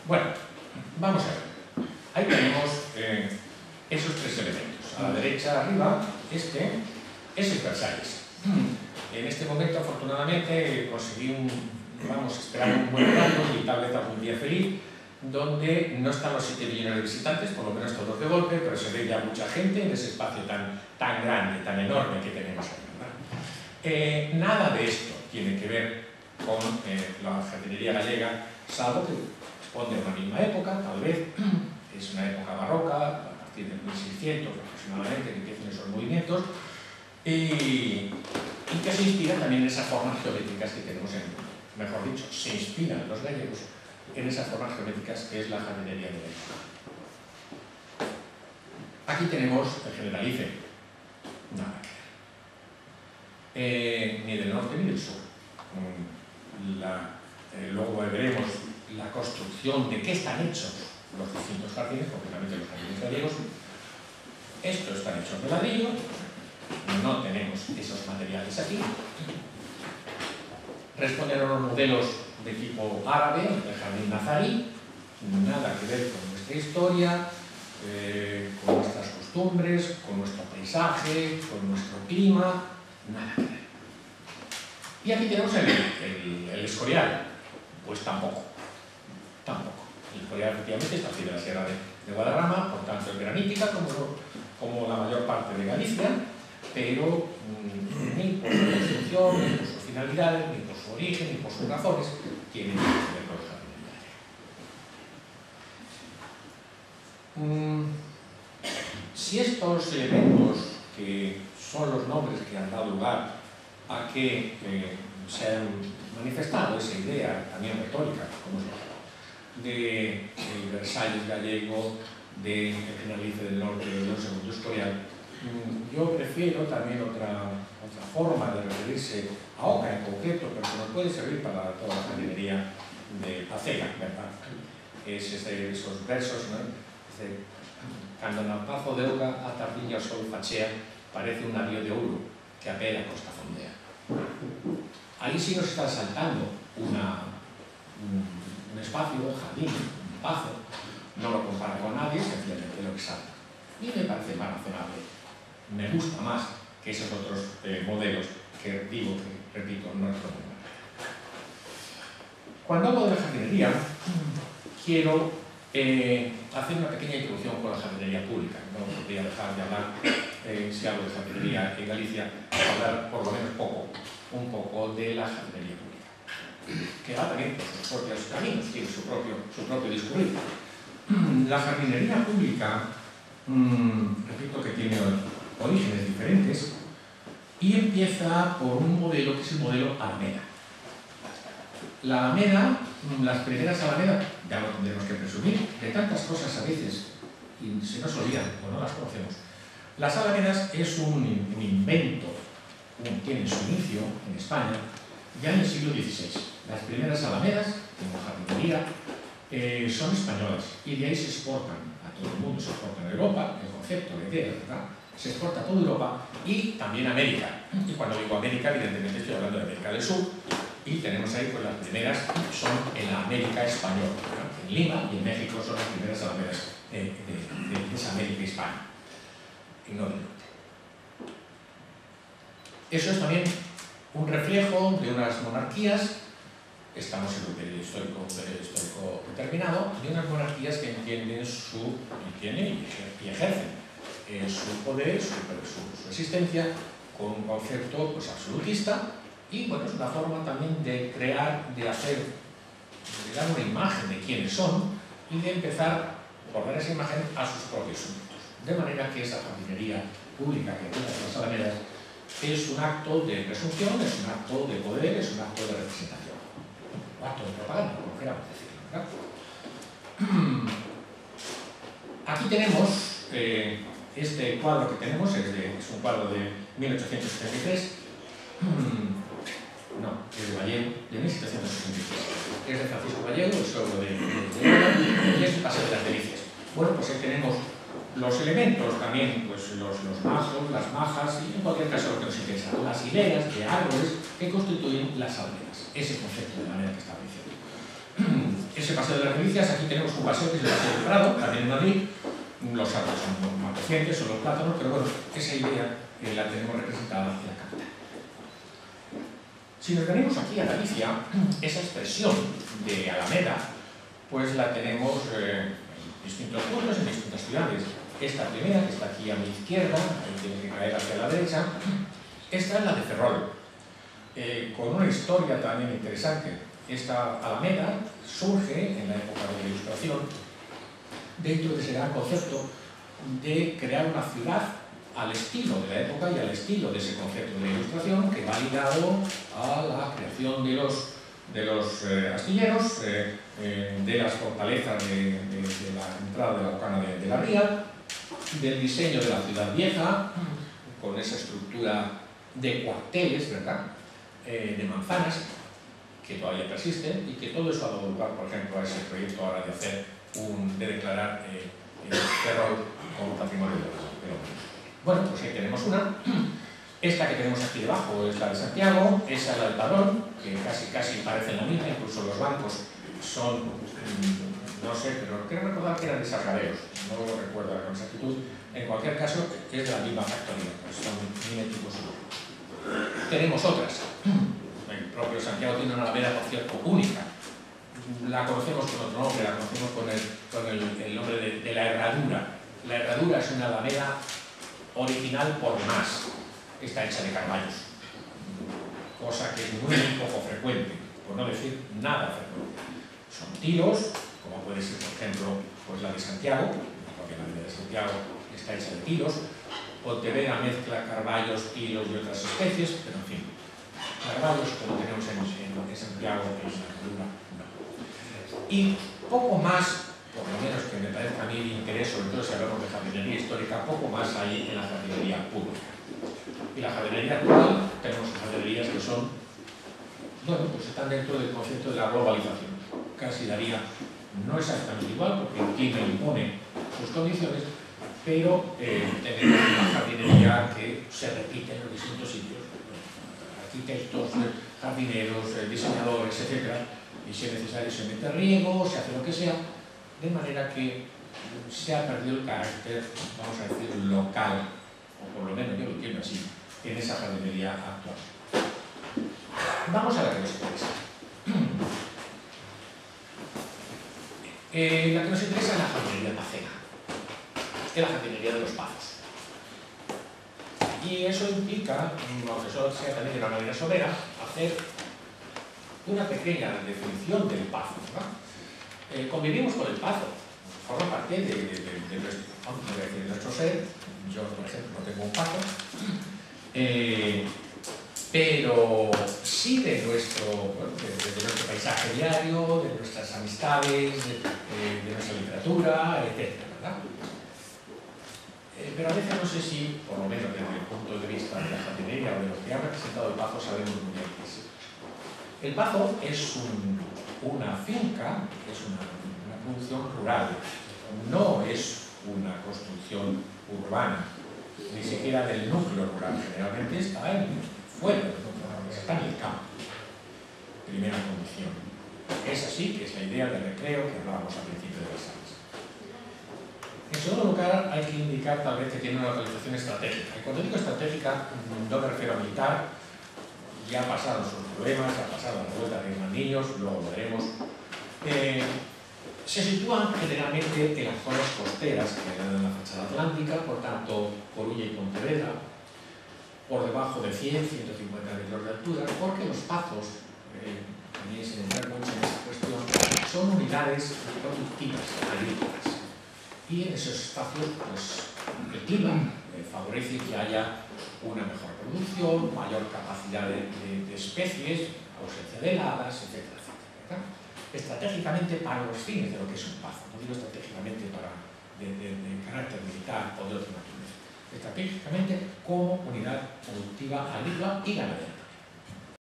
Bueno, vamos a ver. Ahí tenemos esos tres elementos. A la derecha, arriba, este es el Versalles. En este momento, afortunadamente, conseguí esperar un buen rato y tal vez algún día feliz, donde no están los 7 millones de visitantes, por lo menos todos de golpe, pero se ve ya mucha gente en ese espacio tan grande, tan enorme que tenemos ahí, ¿verdad? Nada de esto tiene que ver con la jardinería gallega, salvo que responde a una misma época, tal vez, es una época barroca, a partir de 1600 aproximadamente, que empiezan esos movimientos, y que se inspira también en esas formas geométricas que tenemos mejor dicho, se inspiran los gallegos en esas formas geométricas que es la jardinería de la época. Aquí tenemos el Generalife, nada que ver, ni del norte ni del sur. Luego veremos la construcción de qué están hechos los distintos jardines, concretamente los jardines gallegos. Estos están hechos de ladrillo, no tenemos esos materiales aquí. Responden a unos modelos de tipo árabe, el jardín nazarí, nada que ver con nuestra historia, con nuestras costumbres, con nuestro paisaje, con nuestro clima, nada que ver. Y aquí tenemos el Escorial, pues tampoco. El Escorial efectivamente está aquí de la Sierra de Guadarrama, por tanto es granítica como la mayor parte de Galicia, pero ni por su construcción, ni por sus finalidades, ni por su origen, ni por sus razones, tiene que ver con el jardín. Si estos elementos, que son los nombres que han dado lugar a que se han manifestado esa idea también retórica, como es de Versalles gallego, de Generalife del Norte, de un segundo Escorial, yo prefiero también otra forma de referirse a Oca en concreto, pero que nos puede servir para toda la jardinería de Pacela, ¿verdad? Esos versos, ¿no? Cando no pazo de Oca a tardiña o sol fachea, parece un navío de ouro que a pé a costa fondea. Ahí sí nos está saltando un espacio, un jardín, un pazo, no lo compara con nadie, sencillamente lo que salta. Y me parece más razonable, me gusta más que esos otros modelos que digo, que repito, no es lo mismo. Cuando hablo de la jardinería, quiero hacer una pequeña introducción con la jardinería pública. No podría dejar de hablar, si hablo de jardinería en Galicia, hablar por lo menos un poco de la jardinería pública, que va también por sus propios caminos, tiene su propio discurrir. La jardinería pública, repito que tiene orígenes diferentes, y empieza por un modelo que es el modelo Alameda. La Alameda, las primeras Alamedas, ya no tendremos que presumir, de tantas cosas a veces y se nos olvidan o no las conocemos. Las Alamedas es un invento, tiene su inicio en España ya en el siglo XVI. Las primeras Alamedas, como jardinería, son españolas y de ahí se exportan a todo el mundo, se exportan a Europa, el concepto, la idea, ¿verdad? Se exporta a toda Europa y también a América. Y cuando digo América, evidentemente estoy hablando de América del Sur, y tenemos ahí, pues las primeras son en la América española, ¿no? En Lima y en México son las primeras alamedas de esa América hispana, y no del norte. Eso es también un reflejo de unas monarquías, estamos en un periodo histórico determinado, de unas monarquías que entienden y ejercen su poder, su existencia, con un concepto pues, absolutista, y bueno, es una forma también de crear, de dar una imagen de quiénes son y de empezar por dar esa imagen a sus propios súbditos. De manera que esa jardinería pública que tiene las alamedas es un acto de presunción, es un acto de poder, es un acto de representación. Un acto de propaganda, como queramos decirlo, ¿verdad? Aquí tenemos este cuadro que tenemos, es un cuadro de 1873. No, es de Gallego, de 1763. Es de Francisco Gallego, el suegro de y es el Paseo de las Delicias. Bueno, pues ahí tenemos los elementos también, pues los majos, las majas y en cualquier caso lo que nos interesa, las hileras de árboles que constituyen las alamedas. Ese concepto de manera que estaba diciendo. Es ese Paseo de las Delicias, aquí tenemos un paseo que es el Paseo del Prado, también en Madrid. Los árboles son más recientes, son los plátanos, pero bueno, esa idea la tenemos representada en la capital. Si nos venimos aquí a Galicia, esa expresión de Alameda, pues la tenemos en distintos puntos, en distintas ciudades. Esta primera, que está aquí a mi izquierda, ahí tiene que caer hacia la derecha, esta es la de Ferrol, con una historia también interesante. Esta Alameda surge en la época de la Ilustración dentro de ese gran concepto de crear una ciudad al estilo de la época y al estilo de ese concepto de la Ilustración, que va ligado a la creación de los astilleros, de las fortalezas de la entrada de la Bocana de la Ría, del diseño de la ciudad vieja, con esa estructura de cuarteles, ¿verdad?, de manzanas, que todavía persisten, y que todo eso ha dado lugar, por ejemplo, a ese proyecto ahora de declarar Ferrol como patrimonio de la humanidad. Bueno, pues ahí tenemos una. Esta que tenemos aquí debajo es la de Santiago, esa es la del Padrón, que casi parecen la misma, incluso los bancos son, no sé, pero quiero recordar que eran de Sargaderos, no lo recuerdo con exactitud. En cualquier caso, es de la misma factoría, pues son miméticos. Tenemos otras. El propio Santiago tiene una alameda, por cierto, única. La conocemos con otro nombre, la conocemos con el nombre de la Herradura. La Herradura es una alameda original por más. Está hecha de carballos, cosa que es muy poco frecuente, por no decir nada frecuente. Son tilos, como puede ser, por ejemplo, pues la de Santiago, la propia alameda de Santiago está hecha de tilos. Pontevedra mezcla carballos, tilos y otras especies, pero en fin, carballos como tenemos en Santiago, en la Herradura, no. Y poco más, por lo menos que me parezca a mí de interés, sobre todo si hablamos de jardinería histórica, poco más hay en la jardinería pública. Y la jardinería actual, tenemos jardinerías que son, bueno, pues están dentro del concepto de la globalización. Casi daría, no exactamente igual, porque el clima impone sus condiciones, pero tenemos una jardinería que se repite en los distintos sitios. Arquitectos, jardineros, diseñadores, etc. Y si es necesario se mete riego, se hace lo que sea, de manera que se ha perdido el carácter, vamos a decir, local, o por lo menos yo lo entiendo así, en esa jardinería actual. Vamos a la que nos interesa. La que nos interesa es la jardinería pacena, es la jardinería de los pazos. Y eso implica, aunque eso sea también de una manera somera, hacer una pequeña definición del pazo, ¿no? Convivimos con el pazo, forma parte de nuestro ser. Yo, por ejemplo, no tengo un pazo, pero sí de nuestro paisaje diario, de nuestras amistades, de nuestra literatura, etc., ¿verdad? Pero a veces no sé si, por lo menos desde el punto de vista de la jardinería o de los que han representado el pazo, sabemos muy bien qué es. El pazo es una finca, es una producción rural, no es una construcción urbana, ni siquiera del núcleo rural. Generalmente está fuera del núcleo rural, está en el campo. Primera condición. Es así que es la idea del recreo que hablábamos al principio de las salas. En segundo lugar, hay que indicar tal vez que tiene una localización estratégica. Y cuando digo estratégica, no me refiero a militar, ya pasaron sus problemas, ya pasaron la vuelta de los niños, luego lo veremos. Se sitúan generalmente en las zonas costeras que dan en la fachada atlántica, por tanto, Coruña y Pontevedra, por debajo de 100-150 metros de altura, porque los pazos, también sin entrar mucho en esa cuestión, son unidades productivas, agrícolas. Y en esos espacios, pues, el clima favorece que haya una mejor producción, mayor capacidad de especies, ausencia de heladas, etcétera, etcétera. Estratégicamente para los fines de lo que es un pazo, no digo estratégicamente de carácter militar o de otra naturaleza, estratégicamente como unidad productiva agrícola y ganadera.